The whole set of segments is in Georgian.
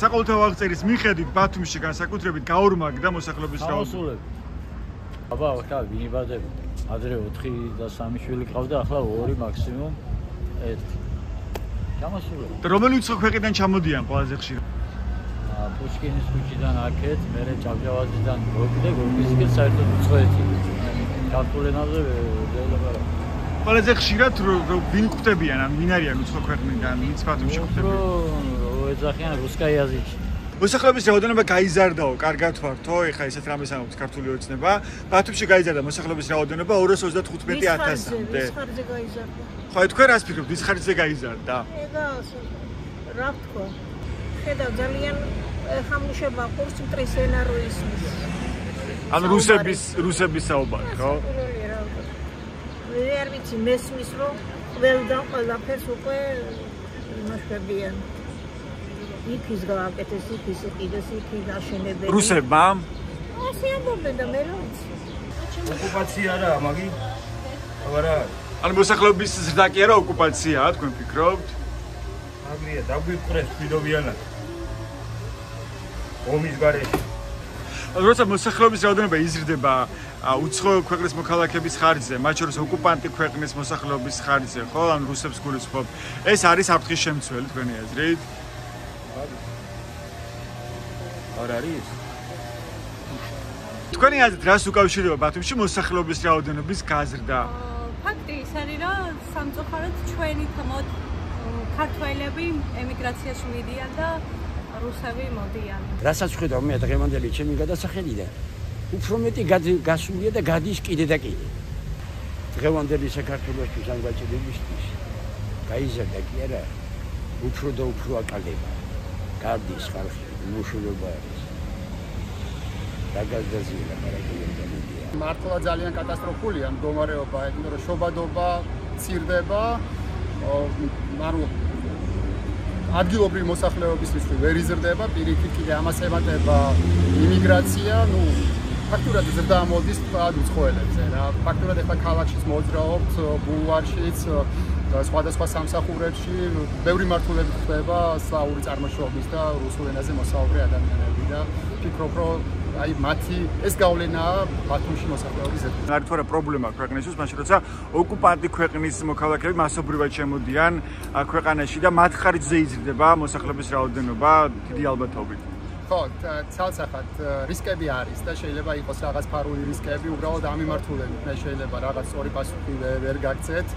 საყოველთაო აღწერის მიხედვით ბათუმში განსაკუთრებით გაორმაგდა მოსახლეობის რაოდენობა. აბა, ხა ვინიბადები. ადრე 4 და 3 შვილი ყავდა, ახლა 2 მაქსიმუმ 1. ჩამოსულები. და რომელი უცხო ქვეყნიდან ჩამოდიან ყველაზე ხშირად? პუშკინის ქუჩიდან აქეთ, მერე ჭავჭავაძიდან გოგდე, გოგისკენ საერთოდ უცხოეთი. ქართულ ენაზე ველაპარაკ. ყველაზე ხშირად ვინ ხვდებიან, ან ვინ არიან უცხო ქვეყნიდან, ვინც ბათუმში ხვდებიან? ეძახიან რუსკაი აზიჩი. მოსახლეობის რაოდენობა გაიზარდაო, კარგად ვართო, ეხლა ისეთ რამეს ამბობს ქართული ოცნება. ბათუმში გაიზარდა მოსახლეობის რაოდენობა 235,000-მდე. ის ხარჯზე გაიზარდა. ხო, თქვენ რას ფიქრობთ, ის ხარჯზე გაიზარდა? ეგა რა ვთქვა? ხედავ ძალიან ხამუშება ყურს მტრის ენა რო ისმის. ანუ რუსების საუბარი, ხო? ვერ ვიცი, მესმის რომ ყველაფერს უკვე იმაშებიან. იქის გააკეთეს, იქის იყიდეს, იქის აშენებენ. რუსებმა? ასე ამბობენ და მე რა ვიცი. ოკუპაცია არა, მაგი? არა. ანუ მოსახლეობის ზრდა კი არა, ოკუპაციაა, თქვენ ფიქრობთ? აგრია, დაგვიყრეს თვითოვიანად. ომის გარეშე. როცა მოსახლეობის რაოდენობა იზრდება უცხო ქვეყნის მოქალაქეების ხარჯზე, მათ შორის ოკუპანტი ქვეყნის მოსახლეობის ხარჯზე, ხო, ანუ რუსებს გულისხმობ, ეს არის აფრთხის შემცველი თქვენი აზრით? არ არის? თქვენი აზრით რას უკავშირდება ბათუმში მოსახლეობის რაოდენობის გაზრდა? ფაქტი ის არის, რომ სამწუხაროდ ჩვენი თმოთ ქართველები ემიგრაციაში მიდიან და რუსები მოდიან. რასაც ხედავ მე დღევანდელი ჩემი გადასახედიდან, უფრო მეტი გასულია და გადის კიდე და კიდე. დღევანდელი საქართველოსთვის ან გაჭედებისთვის გაიზარდა კი არა, უფრო და უფრო აკალდება. გადის ხალხი, მუშაობა არის. დაგაზრდაზია პარაგონა. მართლა ძალიან კატასტროფულია მდგომარეობა, იმიტომ რომ შობადობა ცირდება, ანუ ადგილობრივი მოსახლეობისთვის ვერ იზრდება, პირიქით კიდე ამას ემატება იმიგრაცია, ფაქტურად ზრდა მოდის უცხოელებზე რა. ფაქტურად ახლა ქალაქშიც მოძრაობთ, ბულვარშიც, სხვადასხვა სამსახურებში, ბევრი მართულებით ხდება სლავური წარმოშობის და რუსულ ენაზე მოსაუბრე ადამიანები და ფიქრობ, რომ აი მათი ეს გავლენაა ბათუმში მოსახლეობის ზრდაზე. არის თუ არა პრობლემა ქვეყნისთვის, მაშინ როცა ოკუპანტი ქვეყნის მოქალაქეები მასობრივად შემოდიან ქვეყანაში და მათ ხარჯზე იზრდება მოსახლეობის რაოდენობა დიდი ალბათობით. ხო, ცალსახად რისკები არის და შეიძლება იყოს რაღაც ფარული რისკები, უბრალოდ ამ მიმართულებით მე შეიძლება რაღაც სწორი პასუხი ვერ გაგცეთ,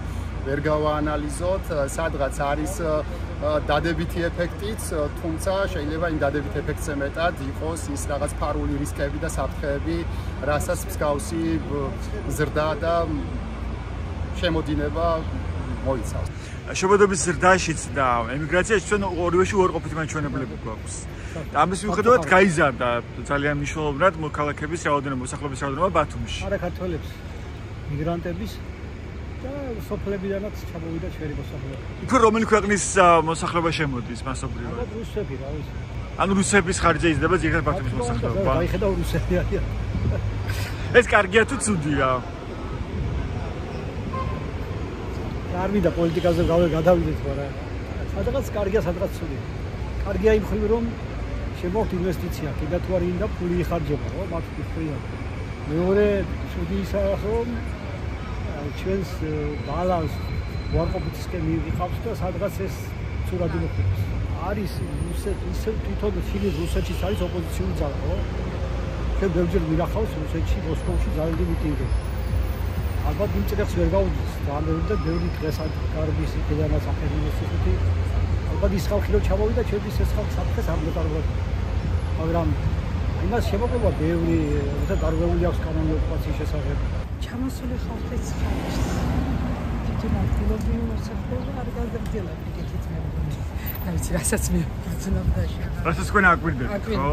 ვერ გავაანალიზოთ, სადღაც არის დადებითი ეფექტიც, თუმცა შეიძლება იმ დადებით ეფექტზე მეტად იყოს ის რაღაც ფარული რისკები და საფრთხეები, რასაც მსგავსი ზრდა და შემოდინება მოიცავს. შობადობის ზრდაშიც და ემიგრაციაში ჩვენ ორივეში უარყოფითი მაჩვენებლები გვაქვს. ამის მიუხედავად გაიზარდა ძალიან მნიშვნელოვნად მოქალაქეების რაოდენობა, მოსახლეობის რაოდენობა ბათუმში. არა ქართველებს, მიგრანტების და სოფლებიდანაც ჩამოვიდა ჩვენი მოსახლეობა. უფრო რომელი ქვეყნის მოსახლეობა შემოდის მასობრივად? რუსები რა ვიცი. ანუ რუსების ხარჯზე იზრდება ზოგადად ბათუმის მოსახლეობა. გაიხედა რუსები არიან. ეს კარგია თუ ცუდია? არ მინდა პოლიტიკაზე გადავიდეთ, მაგრამ სადღაც კარგია, სადღაც ცუდია. კარგია იმ ხრივ, რომ შემოგვთ ინვესტიცია, კიდევ თუ არ ინდა ფული იხარჯება, ხო, მათ მხრიდან. მეორე ცუდი ისაა, რომ ჩვენს ბალანს უარყოფითისკენ მივიღავს და სადღაც ეს ცუდად იმოქმედებს. არის ისე თვითონ ხილი რუსეთშიც არის ოპოზიციური ძალა, ხო? ჩვენ ბევრჯერ ვინახავს რუსეთში, მოსკოვში ძალიან დიდი მიტინგები. ალბათ იმ წელს ვერ გაუძის და ამერდა ბევრი დღეს კარგის იქიდანაც ახერინეს ისეთი ალბათ ის ხალხი რომ ჩამოვიდა ჩვენთვის ეს ხალხი საფრთხეს არ მოტარებდა მაგრამ იმას შემოგვება ბევრი და დარღვეული აქვს კანონი ოკუპაციის შესახებ ჩამოსული ხალხის თვითონ ადგილობრივი მოსახლეობა არ გაზრდილა ფიქრით მე ვიცი რასაც მე ბრძნავდაში რასაც თქვენ აკვირდებით ხო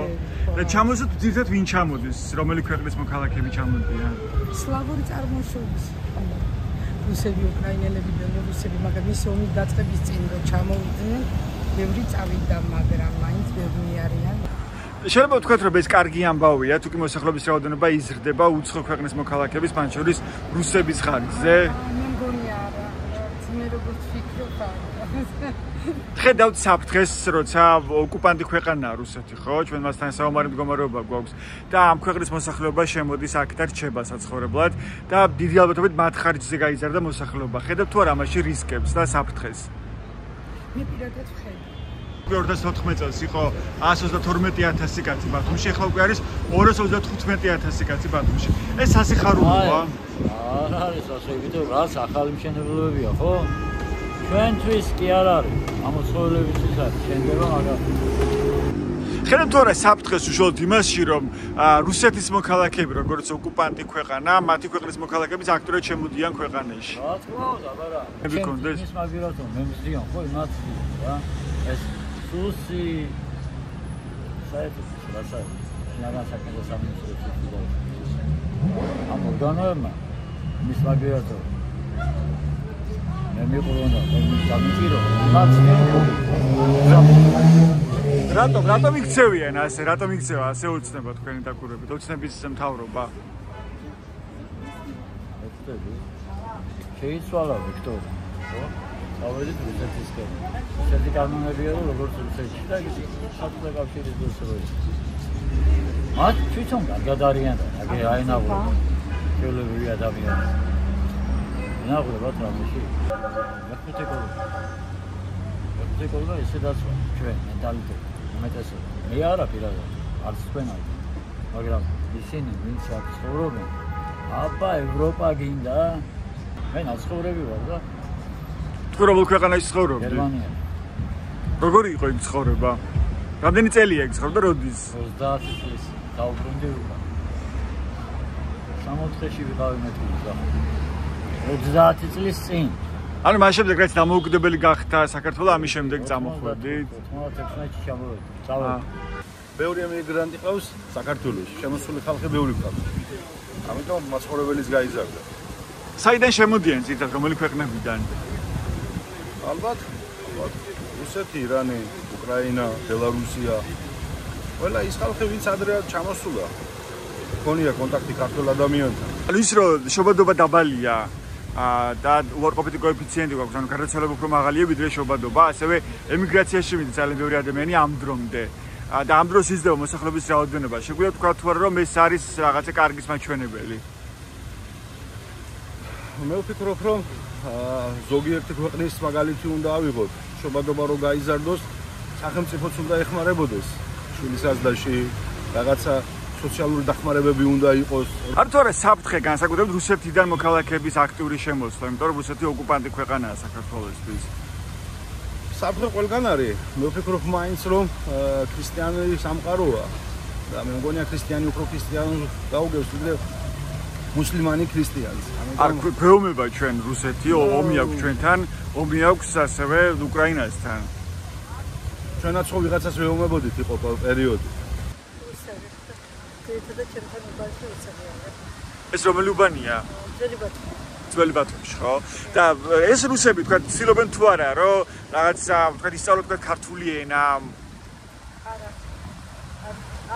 და ჩამოსოთ ძირთად ვინ ჩამოდის რომელი ქვეყნის მოქალაქეები ჩამოდიან სლავური წარმოშობის რუსები უკრაინელები ბელორუსები მაგრამ ის ომის დაწყების წინ რომ ჩამოვიდნენ ბევრი წავიდა მაგრამ მაინც ბევრი არიან შეიძლება ვთქვათ რომ ეს კარგი ამბავია თუ კი მოსახლეობის რაოდენობა იზრდება უცხო ქვეყნის მოქალაქეების მათ შორის რუსების ხარჯზე მე მგონი არა მე როგორც ვფიქრობ ხედავთ საფრთხეს, როცა ოკუპანტი ქვეყანაა რუსეთი, ხო? ჩვენ მასთან საომარი მდგომარეობა გვაქვს და ამ ქვეყნის მოსახლეობა შემოდის აქ და რჩება საცხოვრებლად და დიდი ალბათობით მათ ხარჯზე გაიზარდა მოსახლეობა. ხედავთ თუ არა ამაში რისკებს და საფრთხეს? მე პირადად ვხედავ. 2014 წელს იყო 132.000 კაცი ბათუმში, ახლა უკვე არის 235.000 კაცი ბათუმში. ეს სასიხარულოა? არ არის ასე, ვიდრე რაც ახალი მშენებლობებია, ხო? ჩვენთვის კი არ არის. ამოცხოვლებისთვის არის შენდება, მაგრამ ხედავთ თუ არა საფრთხეს უშუალოდ იმასში, რომ რუსეთის მოქალაქეები, როგორც ოკუპანტი ქვეყანა, მათი ქვეყნის მოქალაქეების აქტიურად შემოდიან ქვეყანაში. რა თქმა უნდა, არა. მე მგონდეს ის მაგირათო მე მზიან, ხო, იმათ რა. ეს სუსი საერთოდ რაცა ნაგასაკეთე სამინისტროში და ამ ორგანოებმა მის მაგირათო მე მიყურონა მე გამიჭირო რატომ იქცევიან ასე რატომ იქცევა ასე ოცნება თქვენი დაკურებით ოცნების მთავრობა შეიცვალა ვიქტორ ხო ავედით რუსეთისკენ ესეთი კანონებია რომ როგორც რუსეთში და საბჭოთა კავშირის დროს მათ თვითონ გადარიან და აგე აინაღო ჩვეულებრივი ადამიანები ნაღლებად რამეში მეხუთე ესედაც ჩვენ მენტალიტეტი უმეტესობა მე არა პირადად არც თქვენ არ მაგრამ ისინი ვინც აქ ცხოვრობენ აბა ევროპა გინდა მე ნაცხოვრები ვარ და თუ რომელ ქვეყანაში ცხოვრობდი გერმანია როგორი იყო იქ ცხოვრება რამდენი წელია იქ ცხოვრობდა როდის 30 წლის დაუბრუნდი უკან 60-ში ვიყავი მეთქი და 30 წლის წინ. ანუ მას შემდეგ რაც დამოუკიდებელი გახდა საქართველო, ამის შემდეგ წამოხვედით. 96-ში ჩამოვედი. წავედი. ბევრი ემიგრანტი ყავს საქართველოში, შემოსული ხალხი ბევრი ყავს. ამიტომ მაცხოვრებელიც გაიზარდა. საიდან შემოდიან ზირთად რომელი ქვეყნებიდან? ალბათ რუსეთი, ირანი, უკრაინა, ბელარუსია. ყველა ის ხალხი ვინც ადრე ჩამოსულა. ქონია კონტაქტი ქართულ ადამიანთან. ანუ ის რომ შობადობა დაბალია და უარყოფითი კოეფიციენტი გვაქვს, ანუ გარდაცვალება უფრო მაღალია ვიდრე შობადობა, ასევე ემიგრაციაში მიდის ძალიან ბევრი ადამიანი ამ დრომდე. და ამ დროს იზრდება მოსახლეობის რაოდენობა. შეგვიძლია თქვა თუ არა რომ ეს არის რაღაცა კარგის მაჩვენებელი? მე ვფიქრობ რომ ზოგიერთი ქვეყნის მაგალითი უნდა ავიღოთ. შობადობა რო გაიზარდოს, სახელმწიფოც უნდა ეხმარებოდეს შვილის ასდაში, რაღაცა სოციალური დახმარებები უნდა იყოს. არ თუ არა საფრთხე განსაკუთრებით რუსეთიდან მოქალაქეების აქტიური შემოსვლა, იმიტომ რომ რუსეთი ოკუპანტი ქვეყანაა საქართველოსთვის. საფრთხე ყველგან არის. მე ვფიქრობ მაინც რომ ქრისტიანი სამყაროა და მე მგონია ქრისტიანი უფრო ქრისტიანს გაუგებს ვიდრე მუსლიმანი ქრისტიანს. არ გვეუბნება ჩვენ რუსეთი, ომი აქვს ჩვენთან, ომი აქვს ასევე უკრაინასთან. ჩვენაც ხო ვიღაცას ვეუბნებოდით იყო პერიოდი. ეს რომელი უბანია? ძველი ბათუმში, ხო? და ეს რუსები თქვა ცდილობენ თუ არა, რომ რაღაცა თქვა ისწავლოთ თქვა ქართული ენა? არა.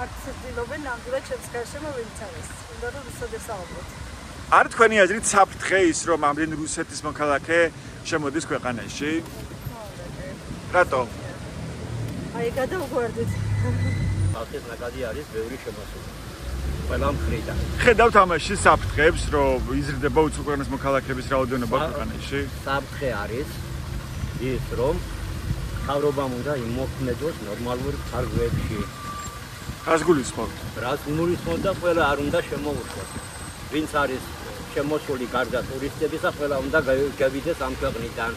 არ ცდილობენ ნამდვილად ჩემს გარშემო ვინც არის. უნდა რომ რუსულად საუბროთ. არ თქვენი აზრით საფრთხე ის რომ ამდენ რუსეთის მოქალაქე შემოდის ქვეყანაში? რატომ? აი გადავგვარდით. ხალხის ნაკადი არის ბევრი შემოსული. ყველა მხრიდან. ხედავთ ამაში საფრთხეებს, რომ იზრდება უცხოეთის მოქალაქეების რაოდენობა ქვეყანაში? საფრთხე არის ის, რომ მთავრობამ უნდა იმოქმედოს ნორმალურ ხარჯებში. რას გულისხმობთ? რას გულისხმობთ და ყველა არ უნდა შემოუშვას. ვინც არის შემოსული გარდა ტურისტებისა, ყველა უნდა გავიდეს ამ ქვეყნიდან.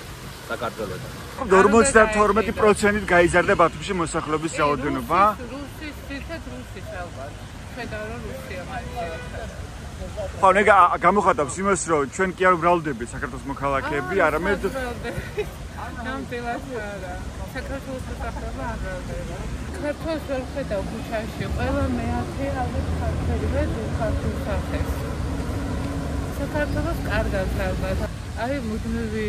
საქართველოსთან. 52%-ით გაიზარდა ბათუმში მოსახლეობის რაოდენობა. რუსის თითქოს რუსის ალბათ. ხედავ რომ რუსია მაინც. ხო, მე გამოხატავს იმას, რომ ჩვენ კი არ ბრალდები საქართველოს მოქალაქეები, არამედ ნამდვილად არა. საქართველოს მოსახლეობა არ ბრალდება. საქართველოს ვერ ხედავ ქუჩაში, ყველა მეათე ალბათ ქართველია ქართულ სახეს. საქართველოს კარგად ალბათ. აი მუდმივი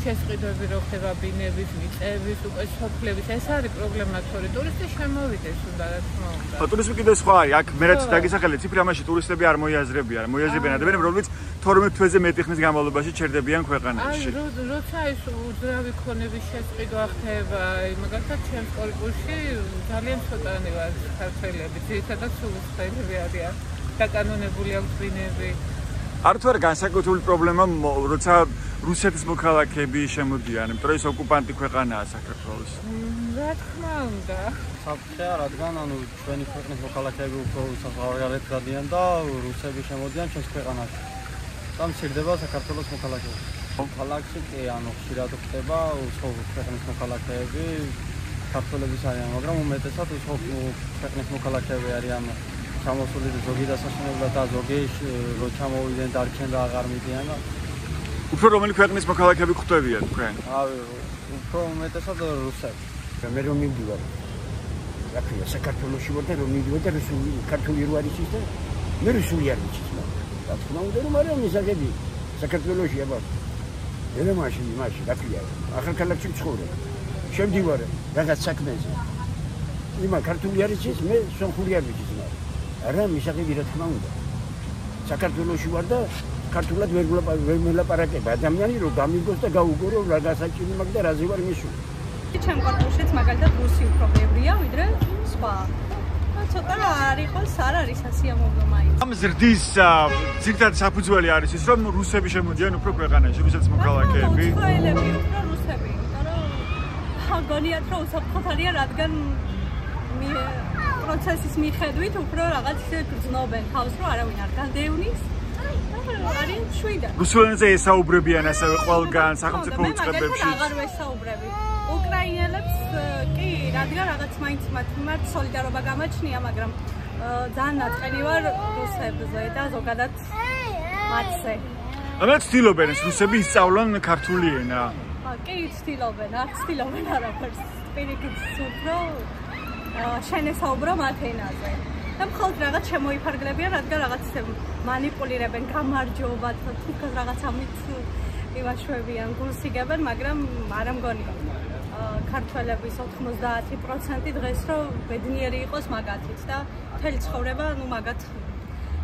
შესყიდვები რო ხდება ბინების, მიწების, უკვე სოფლების, ეს არის პრობლემა, თორე ტურისტი შემოვიდეს უნდა რა თქმა უნდა. ტურიზმი კიდე სხვა არის, აქ მე რაც დაგისახელე ციფრი ამაში ტურისტები არ მოიაზრებიან, მოიაზრებიან ადამიანები, რომლებიც 12 თვეზე მეტი ხნის განმავლობაში ჩერდებიან ქვეყანაში. აი, როცა ეს უძრავი ქონების შესყიდვა ხდება, მაგალითად ჩემს კორპუსში ძალიან ცოტანი ვარ ქართველები, ძირითადად სულისხეილები არიან, დაკანონებული აქვს ბინები. არ თუ არა განსაკუთრებული პრობლემა, როცა რუსეთის მოქალაქეები შემოდიან, იმიტომ რომ ეს ოკუპანტი ქვეყანაა საქართველოს. რა თქმა უნდა. საფრთხეა, რადგან ანუ ჩვენი ქვეყნის მოქალაქეები უფრო საზღვარგარეთ გადიან და რუსები შემოდიან ჩვენს ქვეყანაში. და მცირდება საქართველოს მოქალაქეები. ქალაქში კი ანუ ხშირად ხდება ქვეყნის მოქალაქეები, ქართველების არიან, მაგრამ უმეტესად ქვეყნის მოქალაქეები არიან. ჩამოსული ზოგი დასასვენებლად და ზოგი რო ჩამოვიდნენ დარჩენ და აღარ მიდიან და უფრო რომელი ქვეყნის მოქალაქეები ხვდებიან თქვენ? უფრო უმეტესად რუსები. მე რომ მივდივარ. რა ქვია, საქართველოში ვარ და რომ მივდივარ და რუსული ქართული რო არის ის და მე რუსული არ ვიცი. რა თქმა უნდა რომ არის მისაღები საქართველოში აბა. მე მაშინ რა ქვია, ახალქალაქში ვცხოვრობ. შემდივარ რაღაც საქმეზე. იმა ქართული არის ის, მე სომხური არ ვიცი. არა მისაღები რა თქმა უნდა საქართველოში ვარ და ქართულად ვერ ვლაპარაკებ ადამიანი რომ გამიგოს და გაუგო რომ რა გასაჭირი მაქვს და რაზე ვარ მისული ჩემ კორპუსშიც მაგალითად რუსი უფრო ბევრია ვიდრე სხვა ცოტა არ იყოს არ არის ასიამოვნო მაინც ამ ზრდის ძირითადი საფუძველი არის ის რომ რუსები შემოდიან უფრო ქვეყანაში რუსეთის მოქალაქეები უცხოელები უფრო რუსები იმიტომ რომ გონიათ რომ უსაფრთხოდ არიან რადგან პროცესის მიხედვით უფრო რაღაც გრძნობენ თავს რომ არავინ არ განდევნეს არიან შვიდა რუსულ ენაზე ესაუბრებიან ასევე ყველგან სახელმწიფო უწყებებში აღარ ვესაუბრები უკრაინელებს კი რადგან რაღაც მაინც მათ სოლიდარობა გამაჩნია მაგრამ ძალიან ნაწყენი ვარ რუსებზე და ზოგადად მათზე რა ცდილობენ ეს რუსები ისწავლონ ქართული ენა კი ცდილობენ არაფერს პირიქით უფრო შენესაუბრო მათ ენაზე და მხოლოდ რაღაც შემოიფარგლებიან რადგან რაღაც მანიპულირებენ გამარჯვებათ თუ რაღაც ამით იმაშვებიან გულს იგებენ მაგრამ არ ამგონია ქართველების 90% დღეს რომ ბედნიერი იყოს მაგათით და მთელი ცხოვრება ნუ მაგათ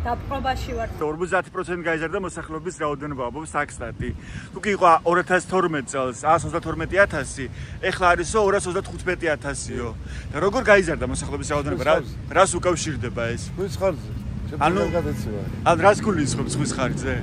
დაპყრობაში ვარ 50% გაიზარდა მოსახლეობის რაოდენობა ამბობს საქსტატი თუ კი იყო 2012 წელს 132,000 ეხლა არისო 235,000-იო და როგორ გაიზარდა მოსახლეობის რაოდენობა რას უკავშირდება ეს ხვის ხარჯზე ანუ რას გულისხმობ ხვის ხარჯზე